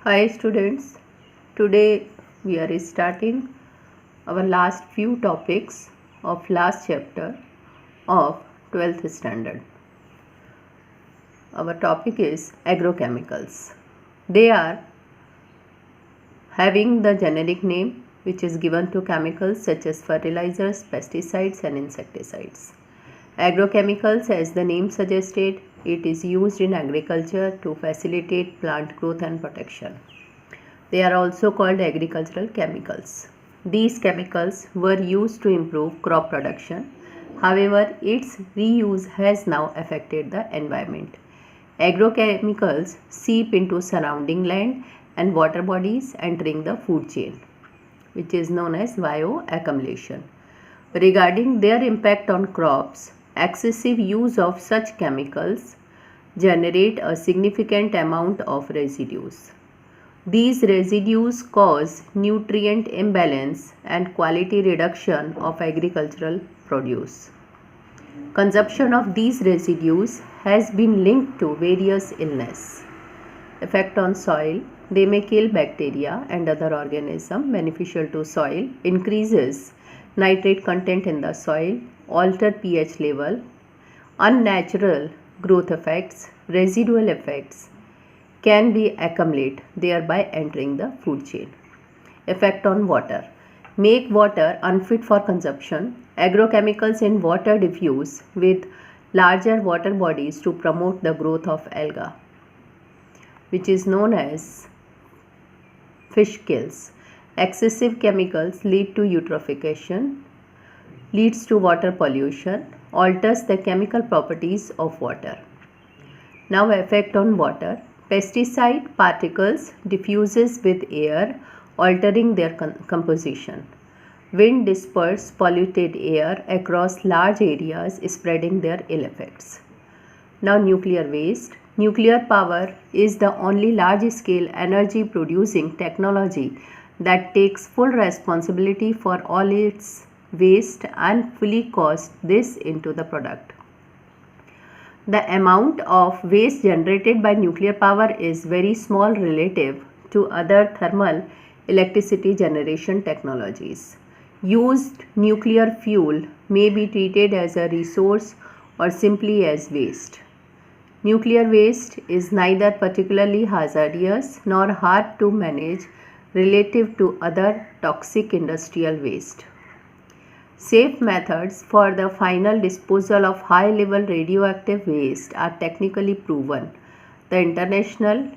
Hi students, today we are starting our last few topics of last chapter of 12th standard. Our topic is agrochemicals. They are having the generic name which is given to chemicals such as fertilizers, pesticides and insecticides. Agrochemicals, as the name suggested, it is used in agriculture to facilitate plant growth and protection. They are also called agricultural chemicals. These chemicals were used to improve crop production. However, its reuse has now affected the environment. Agrochemicals seep into surrounding land and water bodies, entering the food chain, which is known as bioaccumulation. Regarding their impact on crops, excessive use of such chemicals generate a significant amount of residues. These residues cause nutrient imbalance and quality reduction of agricultural produce. Consumption of these residues has been linked to various illness. Effect on soil: they may kill bacteria and other organisms beneficial to soil, increases nitrate content in the soil, alter pH level, unnatural growth effects, residual effects can be accumulate, thereby entering the food chain. Effect on water: make water unfit for consumption. Agrochemicals in water diffuse with larger water bodies to promote the growth of algae, which is known as fish kills. Excessive chemicals lead to eutrophication, leads to water pollution, alters the chemical properties of water. Now effect on water: pesticide particles diffuses with air, altering their composition. Wind disperses polluted air across large areas, spreading their ill effects. Now nuclear waste. Nuclear power is the only large-scale energy-producing technology that takes full responsibility for all its waste and fully costs this into the product. The amount of waste generated by nuclear power is very small relative to other thermal electricity generation technologies. Used nuclear fuel may be treated as a resource or simply as waste. Nuclear waste is neither particularly hazardous nor hard to manage relative to other toxic industrial waste. Safe methods for the final disposal of high-level radioactive waste are technically proven. The international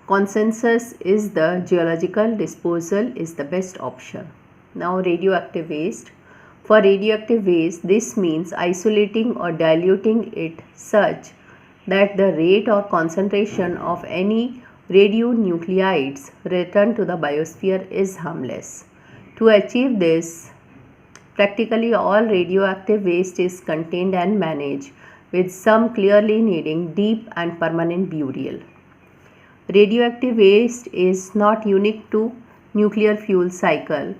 consensus is the geological disposal is the best option. Now radioactive waste. For radioactive waste, this means isolating or diluting it such that the rate or concentration of any radionuclides returned to the biosphere is harmless. To achieve this, practically all radioactive waste is contained and managed, with some clearly needing deep and permanent burial. Radioactive waste is not unique to nuclear fuel cycle.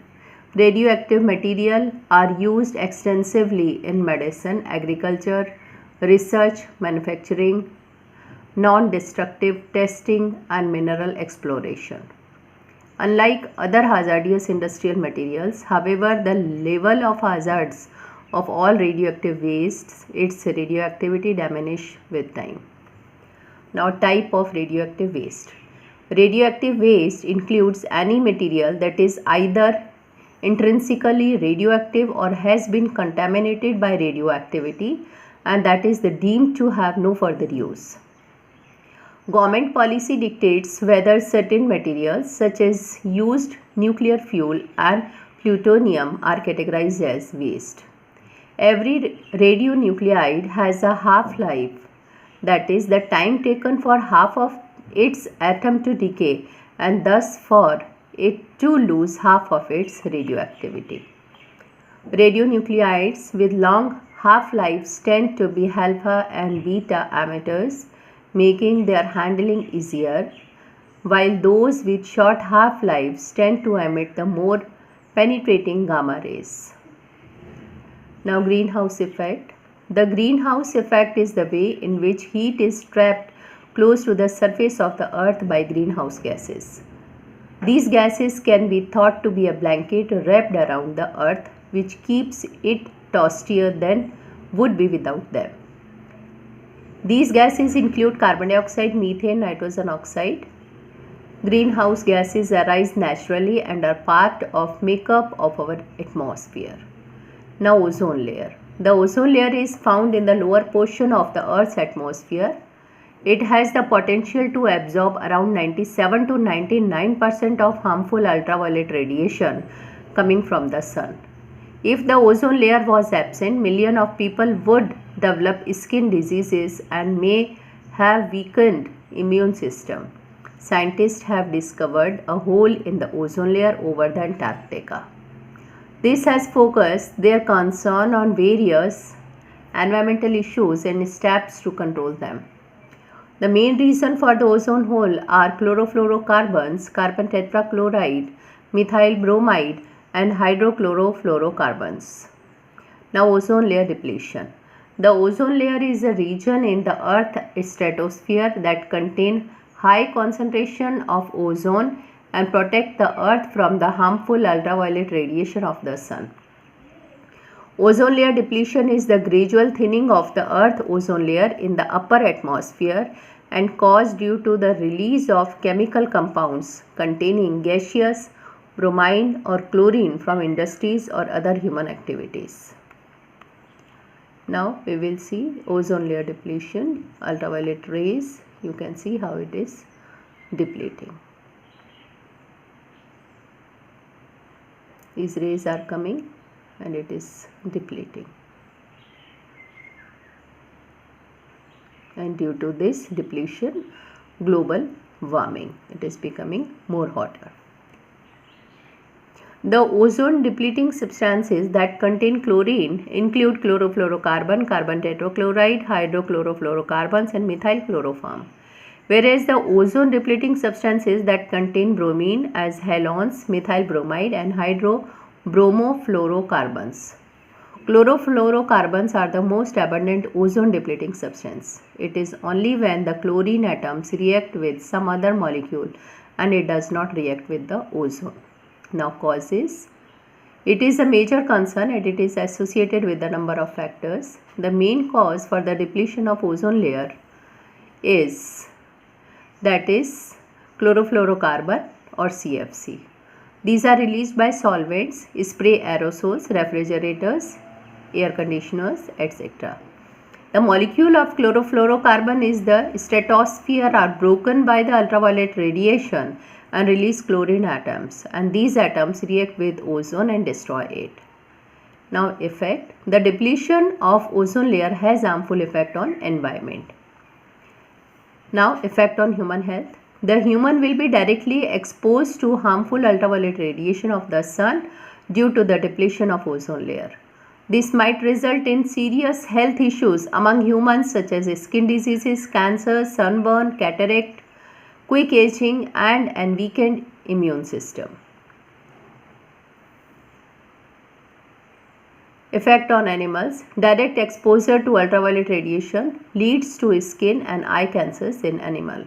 Radioactive material are used extensively in medicine, agriculture, research, manufacturing, non-destructive testing and mineral exploration. Unlike other hazardous industrial materials, however, the level of hazards of all radioactive wastes, its radioactivity diminish with time. Now type of radioactive waste. Radioactive waste includes any material that is either intrinsically radioactive or has been contaminated by radioactivity and that is deemed to have no further use. Government policy dictates whether certain materials such as used nuclear fuel and plutonium are categorized as waste. Every radionuclide has a half-life, that is the time taken for half of its atom to decay and thus for it to lose half of its radioactivity. Radionuclides with long half-lives tend to be alpha and beta emitters, making their handling easier, while those with short half-lives tend to emit the more penetrating gamma rays. Now greenhouse effect. The greenhouse effect is the way in which heat is trapped close to the surface of the earth by greenhouse gases. These gases can be thought to be a blanket wrapped around the earth which keeps it toastier than would be without them. These gases include carbon dioxide, methane, nitrogen oxide. Greenhouse gases arise naturally and are part of makeup of our atmosphere. Now ozone layer. The ozone layer is found in the lower portion of the Earth's atmosphere. It has the potential to absorb around 97 to 99% of harmful ultraviolet radiation coming from the sun. If the ozone layer was absent, millions of people would develop skin diseases and may have weakened immune system. Scientists have discovered a hole in the ozone layer over the Antarctica. This has focused their concern on various environmental issues and steps to control them. The main reason for the ozone hole are chlorofluorocarbons, carbon tetrachloride, methyl bromide, and hydrochlorofluorocarbons. Now ozone layer depletion. The ozone layer is a region in the Earth's stratosphere that contains high concentration of ozone and protect the earth from the harmful ultraviolet radiation of the sun. Ozone layer depletion is the gradual thinning of the earth ozone layer in the upper atmosphere and caused due to the release of chemical compounds containing gaseous, bromine or chlorine from industries or other human activities. Now we will see ozone layer depletion, ultraviolet rays. You can see how it is depleting. These rays are coming and it is depleting. And due to this depletion, global warming, it is becoming more hotter. The ozone depleting substances that contain chlorine include chlorofluorocarbon, carbon tetrachloride, hydrochlorofluorocarbons and methyl chloroform. Whereas the ozone depleting substances that contain bromine as halogens, methyl bromide and hydrobromofluorocarbons. Chlorofluorocarbons are the most abundant ozone depleting substance. It is only when the chlorine atoms react with some other molecule and it does not react with the ozone. Now causes. It is a major concern and it is associated with a number of factors. The main cause for the depletion of ozone layer is chlorofluorocarbon or CFC. These are released by solvents, spray aerosols, refrigerators, air conditioners, etc. The molecule of chlorofluorocarbon is the stratosphere are broken by the ultraviolet radiation and release chlorine atoms, and these atoms react with ozone and destroy it. Now effect. The depletion of ozone layer has harmful effect on environment. Now effect on human health. The human will be directly exposed to harmful ultraviolet radiation of the sun due to the depletion of ozone layer. This might result in serious health issues among humans such as skin diseases, cancer, sunburn, cataract, quick aging and an weakened immune system. Effect on animals. Direct exposure to ultraviolet radiation leads to skin and eye cancers in animal.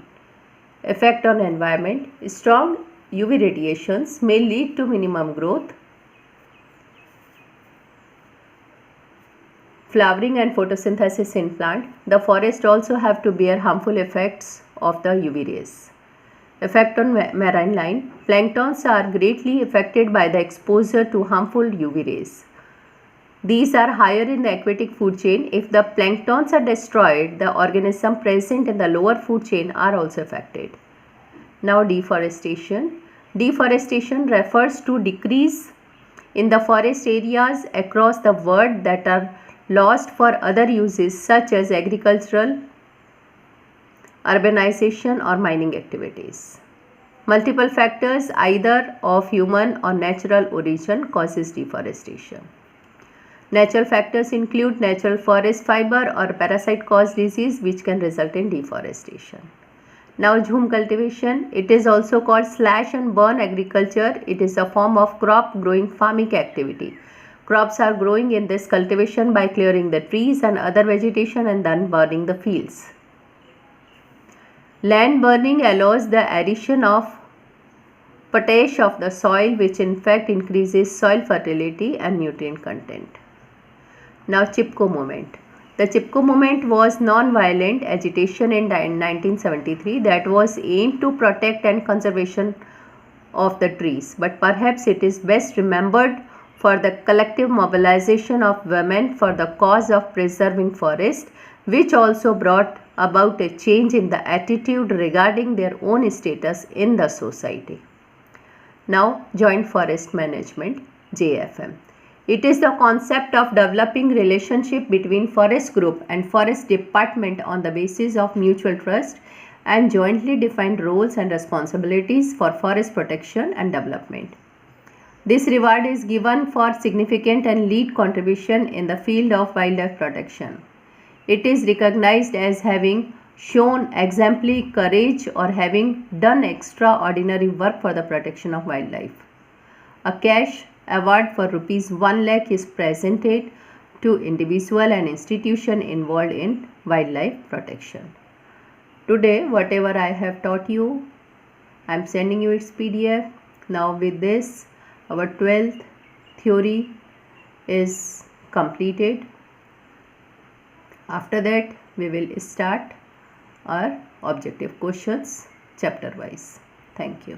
Effect on environment. Strong UV radiations may lead to minimum growth, flowering and photosynthesis in plant. The forest also have to bear harmful effects of the UV rays. Effect on marine life. Planktons are greatly affected by the exposure to harmful UV rays. These are higher in the aquatic food chain. If the planktons are destroyed, the organisms present in the lower food chain are also affected. Now deforestation. Deforestation refers to decrease in the forest areas across the world that are lost for other uses such as agricultural, urbanization or mining activities. Multiple factors either of human or natural origin causes deforestation. Natural factors include natural forest fiber or parasite caused disease which can result in deforestation. Now jhum cultivation. It is also called slash and burn agriculture. It is a form of crop growing farming activity. Crops are growing in this cultivation by clearing the trees and other vegetation and then burning the fields. Land burning allows the addition of potash of the soil, which in fact increases soil fertility and nutrient content. Now Chipko movement. The Chipko movement was non-violent agitation in 1973 that was aimed to protect and conservation of the trees, but perhaps it is best remembered for the collective mobilization of women for the cause of preserving forest, which also brought about a change in the attitude regarding their own status in the society. Now, Joint Forest Management, JFM. It is the concept of developing relationship between forest group and forest department on the basis of mutual trust and jointly defined roles and responsibilities for forest protection and development. This reward is given for significant and lead contribution in the field of wildlife protection. It is recognized as having shown exemplary courage or having done extraordinary work for the protection of wildlife. A cash award for ₹1 lakh is presented to individual and institution involved in wildlife protection. Today, whatever I have taught you, I am sending you its PDF. Now with this, our 12th theory is completed. After that, we will start our objective questions chapter wise. Thank you.